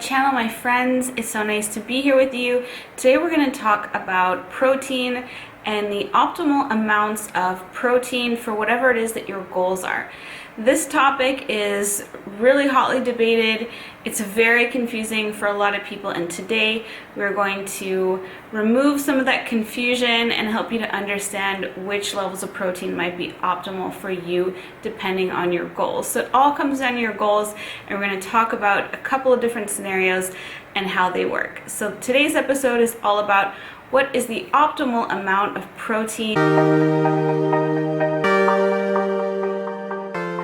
channel, my friends. It's so nice to be here with you. Today we're going to talk about protein and the optimal amounts of protein for whatever it is that your goals are. This topic is really hotly debated. It's very confusing for a lot of people, and today we're going to remove some of that confusion and help you to understand which levels of protein might be optimal for you depending on your goals. So it all comes down to your goals, and we're going to talk about a couple of different scenarios and how they work. So today's episode is all about what is the optimal amount of protein.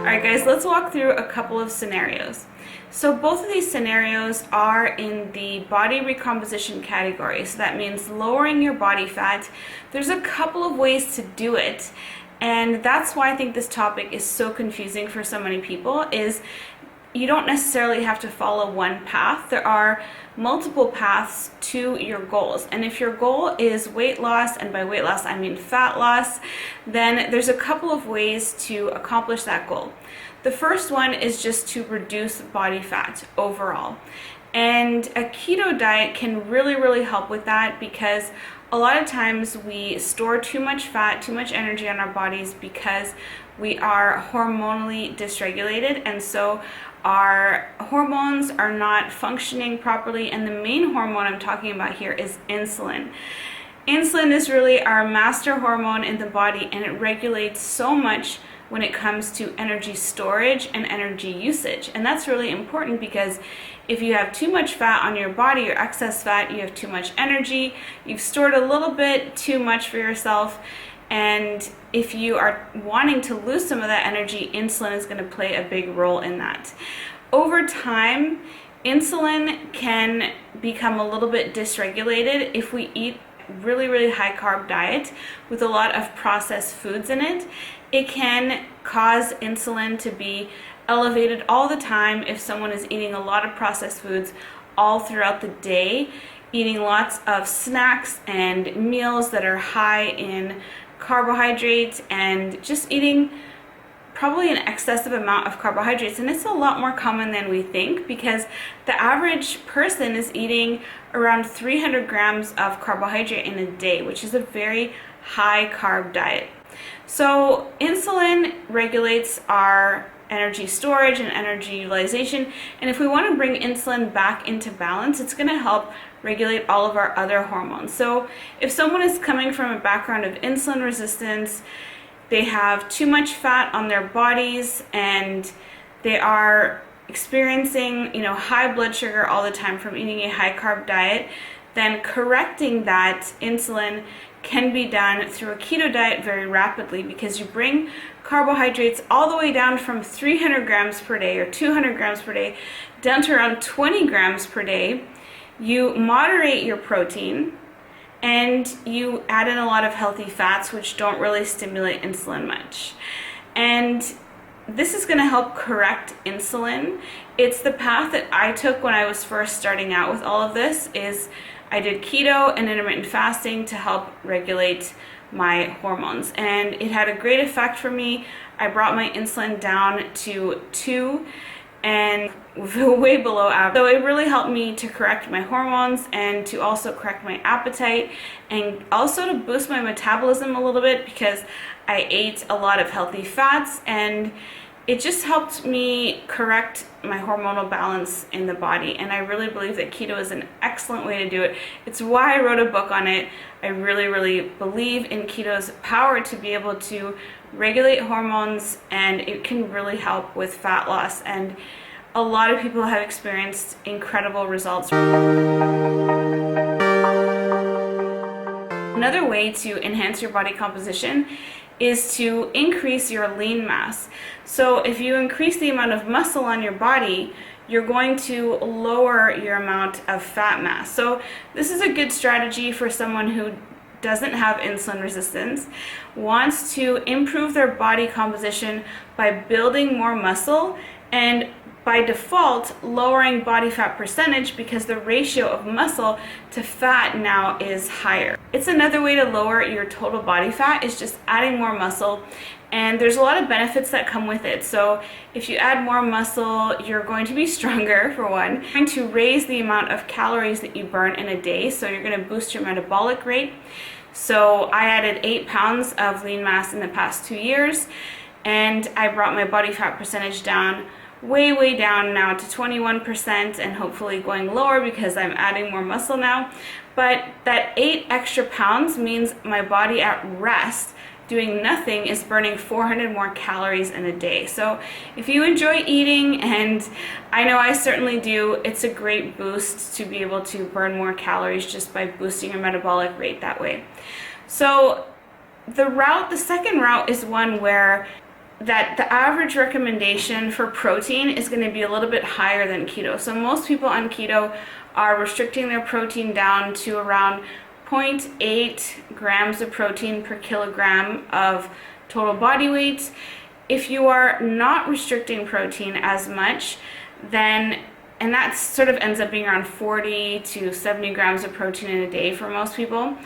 Alright guys, let's walk through a couple of scenarios. So both of these scenarios are in the body recomposition category. So that means lowering your body fat. There's a couple of ways to do it, and that's why I think this topic is so confusing for so many people. Is you don't necessarily have to follow one path. There are multiple paths to your goals. And if your goal is weight loss, and by weight loss I mean fat loss, then there's a couple of ways to accomplish that goal. The first one is just to reduce body fat overall. And a keto diet can really help with that, because a lot of times we store too much fat, too much energy on our bodies because we are hormonally dysregulated, and so our hormones are not functioning properly. And the main hormone I'm talking about here is insulin. Insulin is really our master hormone in the body, and it regulates so much when it comes to energy storage and energy usage. And that's really important, because if you have too much fat on your body, or excess fat, you have too much energy, you've stored a little bit too much for yourself. And if you are wanting to lose some of that energy, insulin is going to play a big role in that. Over time, insulin can become a little bit dysregulated if we eat really high carb diet with a lot of processed foods in it. It can cause insulin to be elevated all the time if someone is eating a lot of processed foods all throughout the day, eating lots of snacks and meals that are high in carbohydrates, and just eating probably an excessive amount of carbohydrates. And it's a lot more common than we think, because the average person is eating around 300 grams of carbohydrate in a day, which is a very high carb diet. So insulin regulates our energy storage and energy utilization, and if we want to bring insulin back into balance, it's going to help regulate all of our other hormones. So if someone is coming from a background of insulin resistance, they have too much fat on their bodies, and they are experiencing high blood sugar all the time from eating a high carb diet, then correcting that insulin can be done through a keto diet very rapidly, because you bring carbohydrates all the way down from 300 grams per day or 200 grams per day down to around 20 grams per day. You moderate your protein, and you add in a lot of healthy fats, which don't really stimulate insulin much. And this is going to help correct insulin. It's the path that I took when I was first starting out with all of this. Is I did keto and intermittent fasting to help regulate my hormones, and it had a great effect for me. I brought my insulin down to 2 and way below average. So it really helped me to correct my hormones, and to also correct my appetite, and also to boost my metabolism a little bit, because I ate a lot of healthy fats, and it just helped me correct my hormonal balance in the body. And I really believe that keto is an excellent way to do it. It's why I wrote a book on it. I really believe in keto's power to be able to regulate hormones, and it can really help with fat loss. And a lot of people have experienced incredible results. Another way to enhance your body composition is to increase your lean mass. So if you increase the amount of muscle on your body, you're going to lower your amount of fat mass. So this is a good strategy for someone who doesn't have insulin resistance, wants to improve their body composition by building more muscle, and by default lowering body fat percentage, because the ratio of muscle to fat now is higher. It's another way to lower your total body fat, is just adding more muscle. And there's a lot of benefits that come with it. So if you add more muscle, you're going to be stronger, for one. You're going to raise the amount of calories that you burn in a day, so you're going to boost your metabolic rate. So I added 8 pounds of lean mass in the past 2 years, and I brought my body fat percentage down way down now to 21%, and hopefully going lower because I'm adding more muscle now. But that 8 extra pounds means my body at rest doing nothing is burning 400 more calories in a day. So if you enjoy eating, and I know I certainly do, it's a great boost to be able to burn more calories just by boosting your metabolic rate that way. So the second route is one where the average recommendation for protein is going to be a little bit higher than keto. So most people on keto are restricting their protein down to around 0.8 grams of protein per kilogram of total body weight. If you are not restricting protein as much, then, and that sort of ends up being around 40 to 70 grams of protein in a day for most people.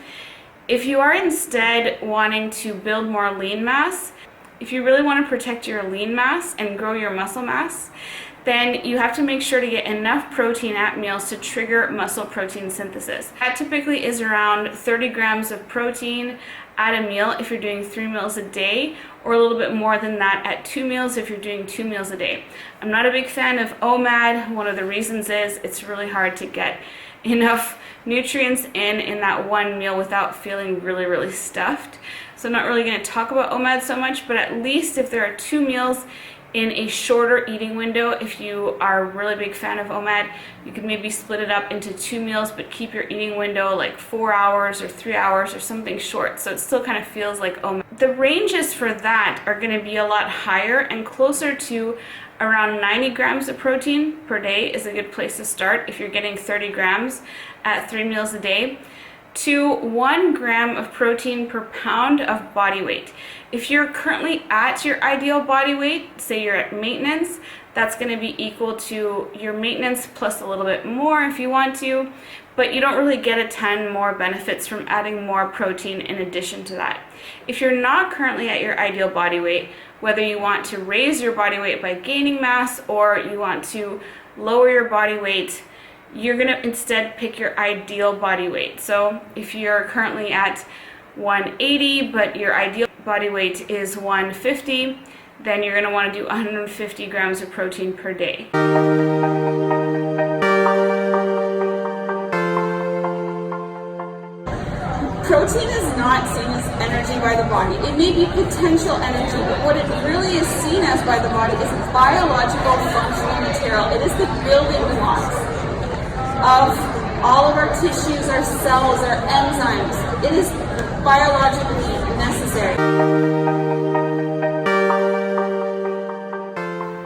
If you are instead wanting to build more lean mass, if you really want to protect your lean mass and grow your muscle mass, then you have to make sure to get enough protein at meals to trigger muscle protein synthesis. That typically is around 30 grams of protein at a meal if you're doing 3 meals a day, or a little bit more than that at 2 meals if you're doing 2 meals a day. I'm not a big fan of OMAD. One of the reasons is it's really hard to get enough nutrients in that one meal without feeling really stuffed. So I'm not really going to talk about OMAD so much, but at least if there are 2 meals in a shorter eating window, if you are a really big fan of OMAD, you could maybe split it up into 2 meals, but keep your eating window like 4 hours or 3 hours or something short, so it still kind of feels like OMAD. The ranges for that are going to be a lot higher, and closer to around 90 grams of protein per day is a good place to start if you're getting 30 grams at 3 meals a day, to 1 gram of protein per pound of body weight. If you're currently at your ideal body weight, say you're at maintenance, that's going to be equal to your maintenance plus a little bit more if you want to, but you don't really get a ton more benefits from adding more protein in addition to that. If you're not currently at your ideal body weight, whether you want to raise your body weight by gaining mass or you want to lower your body weight, you're going to instead pick your ideal body weight. So if you're currently at 180 but your ideal body weight is 150, then you're going to want to do 150 grams of protein per day. Protein is not seen as energy by the body. It may be potential energy, but what it really is seen as by the body is biological functional material. It is the building blocks of all of our tissues, our cells, our enzymes. It is biologically necessary.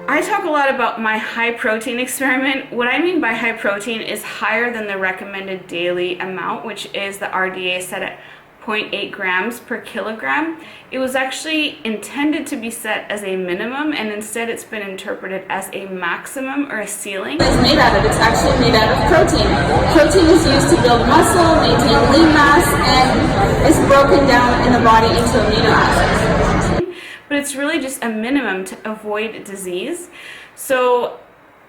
I talk a lot about my high protein experiment. What I mean by high protein is higher than the recommended daily amount, which is the RDA set at 0.8 grams per kilogram. It was actually intended to be set as a minimum, and instead it's been interpreted as a maximum or a ceiling. It's made out of, it's actually made out of protein. Protein is used to build muscle, maintain lean mass, and is broken down in the body into amino acids. But it's really just a minimum to avoid disease. So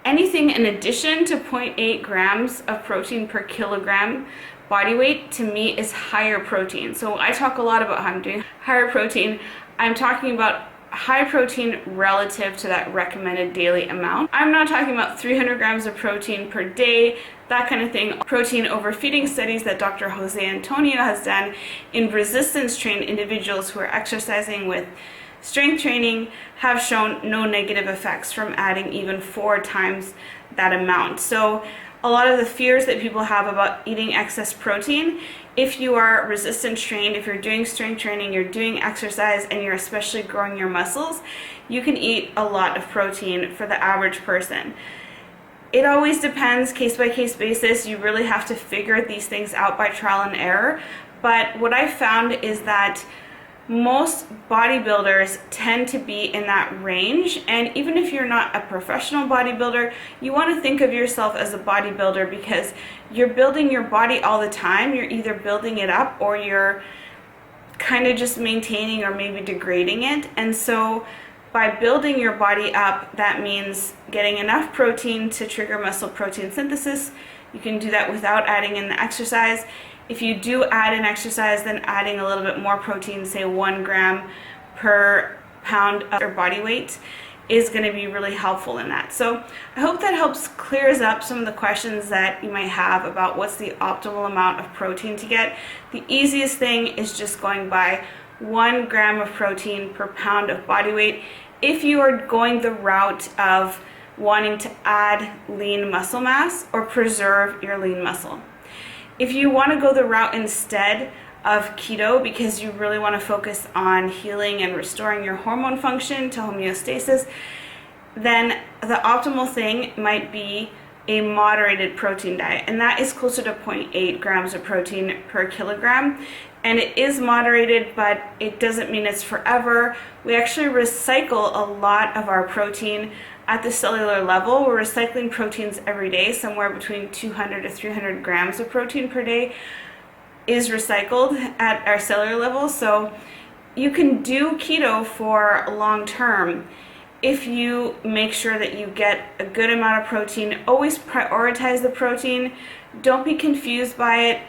anything in addition to 0.8 grams of protein per kilogram body weight, to me, is higher protein. So I talk a lot about how I'm doing higher protein. I'm talking about high protein relative to that recommended daily amount. I'm not talking about 300 grams of protein per day, that kind of thing. Protein overfeeding studies that Dr. Jose Antonio has done in resistance trained individuals who are exercising with strength training have shown no negative effects from adding even 4 times that amount. So a lot of the fears that people have about eating excess protein, if you are resistance trained, if you're doing strength training, you're doing exercise, and you're especially growing your muscles, you can eat a lot of protein for the average person. It always depends, case by case basis. You really have to figure these things out by trial and error. But what I found is that most bodybuilders tend to be in that range, and even if you're not a professional bodybuilder, you want to think of yourself as a bodybuilder because you're building your body all the time. You're either building it up or you're kind of just maintaining or maybe degrading it. And so by building your body up, that means getting enough protein to trigger muscle protein synthesis. You can do that without adding in the exercise. If you do add in exercise, then adding a little bit more protein, say 1 gram per pound of your body weight, is going to be really helpful in that. So I hope that clears up some of the questions that you might have about what's the optimal amount of protein to get. The easiest thing is just going by 1 gram of protein per pound of body weight if you are going the route of wanting to add lean muscle mass or preserve your lean muscle. If you want to go the route instead of keto because you really want to focus on healing and restoring your hormone function to homeostasis, then the optimal thing might be a moderated protein diet, and that is closer to 0.8 grams of protein per kilogram. And it is moderated, but it doesn't mean it's forever. We actually recycle a lot of our protein at the cellular level. We're recycling proteins every day. Somewhere between 200 to 300 grams of protein per day is recycled at our cellular level. So you can do keto for long term if you make sure that you get a good amount of protein. Always prioritize the protein. Don't be confused by it,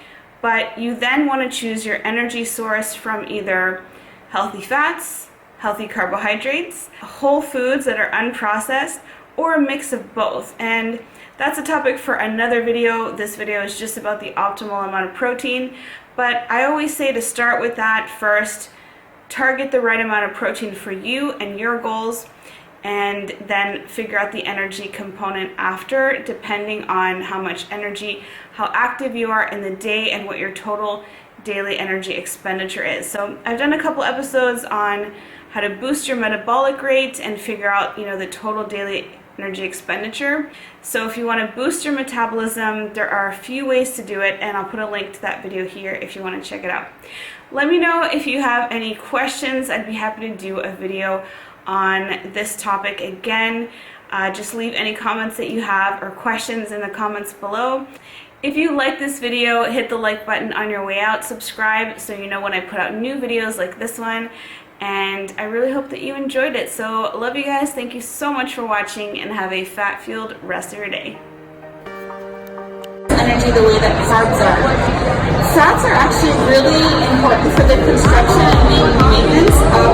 but you then want to choose your energy source from either healthy fats, healthy carbohydrates, whole foods that are unprocessed, or a mix of both. And that's a topic for another video. This video is just about the optimal amount of protein, but I always say to start with that first. Target the right amount of protein for you and your goals, and then figure out the energy component after, depending on how much energy, how active you are in the day, and what your total daily energy expenditure is. So I've done a couple episodes on how to boost your metabolic rate and figure out, the total daily energy expenditure. So if you want to boost your metabolism, there are a few ways to do it, and I'll put a link to that video here if you want to check it out. Let me know if you have any questions. I'd be happy to do a video on this topic again. Just leave any comments that you have or questions in the comments below. If you like this video, hit the like button on your way out, subscribe so you know when I put out new videos like this one, and I really hope that you enjoyed it. So love you guys, thank you so much for watching, and have a fat-fueled rest of your day. Energy the way that carbs are. Fats are actually really important for the construction and maintenance of